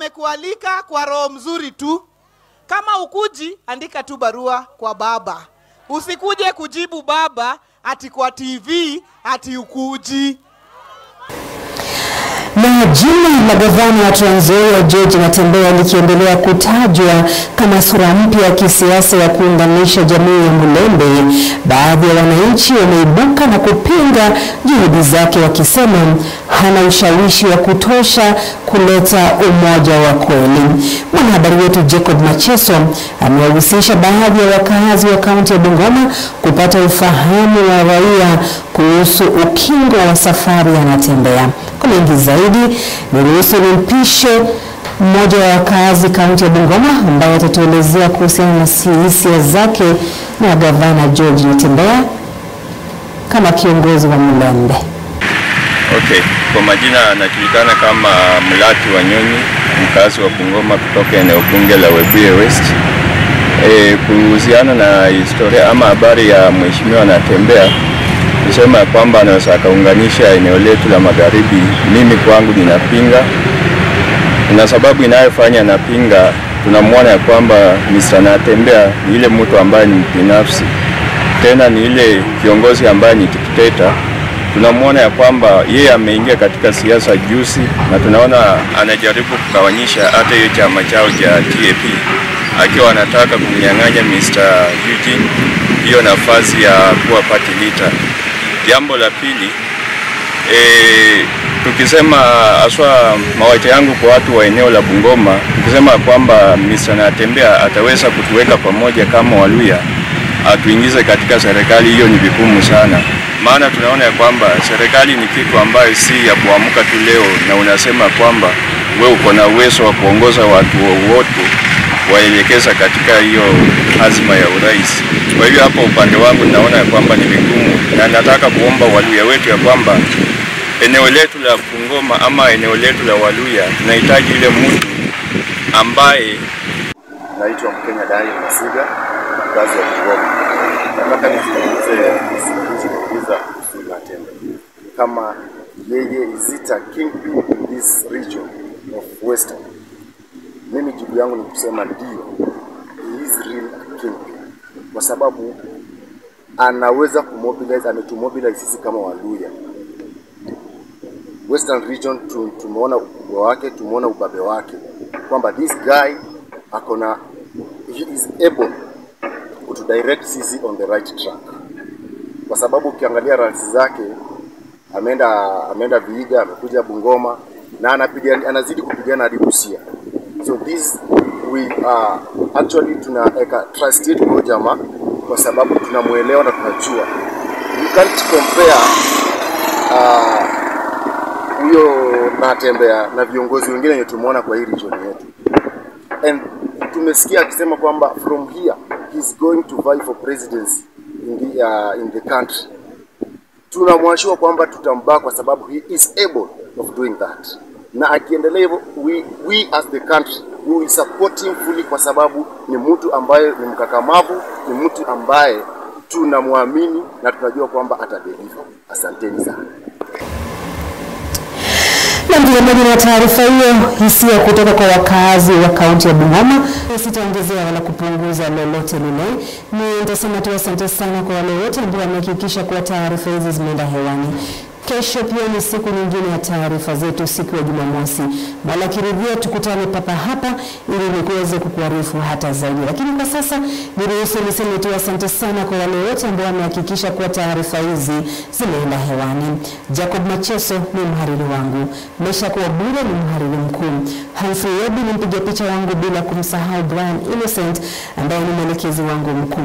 tumekualika kwa roho mzuri tu. Kama ukuji, andika tu barua kwa baba. Usikuje kujibu baba ati kwa TV ati ukuji. Na jina la gavana wa Trans Nzoia George Natembeya likiendelea kutajwa kama sura mpya ya kisiasa ya kuunganisha jamii ya Mulembe, baadhi ya wananchi wameibuka na kupinga juhudi zake wakisema hana ushawishi wa kutosha kuleta umoja wa kweli. Mwanahabari wetu Jacob Macheso amewahusisha baadhi ya wakazi wa kaunti ya Bungoma kupata ufahamu wa raia kuhusu ukingo wa safari ya Natembeya. Kwa mengi zaidi, niruhusu nimpishe mmoja wa wakazi kaunti ya Bungoma ambaye atatuelezea kuhusiana na hisia zake na gavana George Natembeya kama kiongozi wa Mulembe. Okay, kwa majina anajulikana kama Mulati Wanyonyi, mkazi wa Bungoma kutoka eneo bunge la Webuye West. Kuhusiana na historia ama habari ya mheshimiwa Natembeya, kusema kwamba anaweza kaunganisha eneo letu la magharibi, mimi kwangu ninapinga. Na sababu inayofanya napinga, tunamwona ya kwamba Mr. Natembeya ni ile mtu ambaye ni binafsi, tena ni ile kiongozi ambaye ni dikteta. Tunamwona ya kwamba yeye ameingia katika siasa juzi, na tunaona anajaribu kugawanyisha hata hiyo chama chao cha TAP, akiwa anataka kumnyang'anya Mr. Eugene hiyo nafasi ya kuwa party leader. Jambo la pili, tukisema aswa mawazo yangu kwa watu wa eneo la Bungoma, tukisema kwamba Mr. Natembeya ataweza kutuweka pamoja kama Waluya, atuingize katika serikali, hiyo ni vigumu sana. Maana tunaona ya kwamba serikali ni kitu ambayo si ya kuamka tu leo na unasema kwamba wewe uko na uwezo wa kuongoza watu wote waelekeza katika hiyo azma ya urais. Kwa hivyo hapo upande wangu naona ya kwamba ni vigumu, na nataka kuomba Waluya wetu ya kwamba eneo letu la Bungoma ama eneo letu la Waluya tunahitaji ile mtu ambaye. Naitwa Mkenya Daniel Masiga, mkazi wa Bungoma. Nataka nizungumzie kuhusu Natembeya kama yeye is it a kingpin in this region of Western. Mimi jibu yangu ni kusema ndio, he is real kingpin, kwa sababu anaweza kumobilize, ametumobilize sisi kama Waluya. Western region tumeona ukubwa wake, tumeona ubabe wake, kwamba this guy he is able to direct sisi on the right track, kwa sababu ukiangalia rallies zake ameenda Vihiga, amekuja Bungoma, na anazidi kupigana hadi Busia. So this we are actually tunaweka trust yetu kwa jamaa, kwa sababu tunamuelewa na tunajua you can't compare huyo Natembeya na viongozi wengine wenye tumeona kwa hii region yetu. And tumesikia akisema kwamba from here he's going to vie for presidency in the country. Tunamwashua kwamba tutambaa kwa sababu he is able of doing that. Na akiendelea hivyo, we as the country we will support him fully, kwa sababu ni mtu ambaye ni mkakamavu, ni mtu ambaye tunamwamini na tunajua kwamba atadeliver. Asanteni sana. Na ndio taarifa hiyo, hisia kutoka kwa wakazi wa kaunti ya Bungoma. Sitaongezea wala kupunguza lolote lile. Nitasema tu asante sana kwa wale wote ambao wamehakikisha kwa taarifa hizi zimeenda hewani. Kesho pia ni siku nyingine ya taarifa zetu, siku ya Jumamosi. Mola kiridhia tukutane papa hapa ili nikuweze kukuarifu hata zaidi. Lakini kwa sasa niruhusu niseme tu asante sana kwa wale wote ambao wamehakikisha kwa taarifa hizi zimeenda hewani. Jacob Macheso ni mhariri wangu. Mesha kwa Bure ni mhariri mkuu. Humphrey Webi ni mpiga picha wangu, bila kumsahau Brian Innocent ambaye ni mwelekezi wangu mkuu.